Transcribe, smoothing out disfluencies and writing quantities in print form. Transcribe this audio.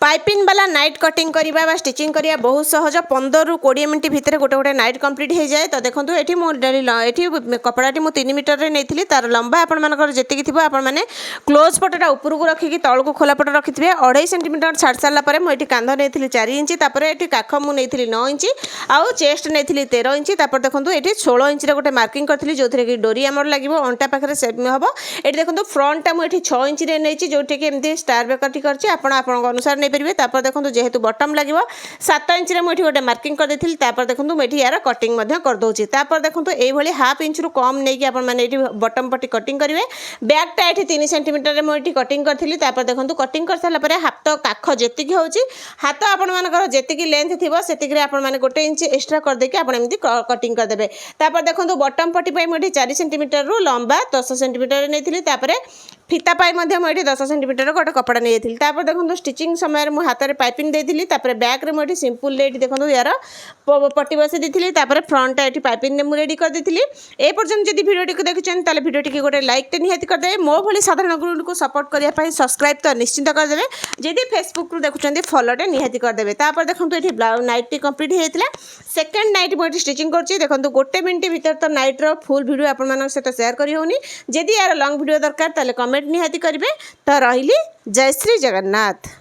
Piping वाला night cutting करवा stitching करवा बहुत सहज 15 ରୁ 20 मिनट भितर गोटे गोटे नाइट कंप्लीट हो जाए। तो देखो ये मुझे कपड़ा मुझे 3 मीटर रे नहीं तार लंबा आपर जी थी आपने क्लोज पटटा उपरको रखिकी तौक खोला पट रखि थे 2.5 सेंटीमीटर छाड़ सारापर मुझे कांध नहीं 4 इंच ये काख मुझे 9 इंच आउ चेस्ट नहीं 13 इंच देखो ये 16 इंच गोटे मार्किंग करी जो थी कि डोरी आमर लगे अंटा पाखे सेम हम ये देखो फ्रंटा मुझे 6 इंच नहीं जो कि स्टार बेकटी कर अनुसार नहीं पारे। तापर देखो जेहेतु बटम लगे 7 इंच मुझे गोटे मार्किंग कर देती देखो मुझे यार कटिंग करदे। तापर देखो ये हाफ इंच रु कम नहीं आपने बटम पट्टी कटिंग करेंगे। बैगटा ये 3 सेंटीमीटर मुझे कटिंग करी देखो कटिंग कर सारापर हाथ काख जी हूँ हाथ आपर जी लेंथ थी से आपने गोटे इंच एक्सट्रा करदेकि आपमती कटिंग करदे। तापर देखो बटम पट्टी मुझे 4 सेंटीमीटर रु लंबा 10 सेंटीमीटर नहीं फिता मुझे 10 सेंटीमीटर गोटे कपड़ा नहीं जाती। देखो स्टिचिंग समय मुझे हाथ में पाइपिंग देती बैक रे मुझे सिंपल ये देखो यार पट्टी बसई देती फ्रंटा ये पाइपिंग मुझे रेडी कर देती। ए पर्यटन जब भिडियो को देखुं तेल भिडियो टी गोटे लाइक निहाती करदे। मो भली साधारण गुरुड को सपोर्ट करने सब्सक्राइब तो निश्चिंत करदे। जदि फेसबुक देखुं फॉलोटे निहाती करदे। तापर देखो ये ब्लाउज नाइट कंप्लीट होता सेकेंड नाइट मुझे स्टिचिंग कर देखो गोटे मिनट भीतर तो नाइट रो फुल भिडियो आप सहित सेयार करनी। जदि यार लंग भिडियो दरकार ताले कमेंट निहाती करेंगे। तो रही जय श्री जगन्नाथ।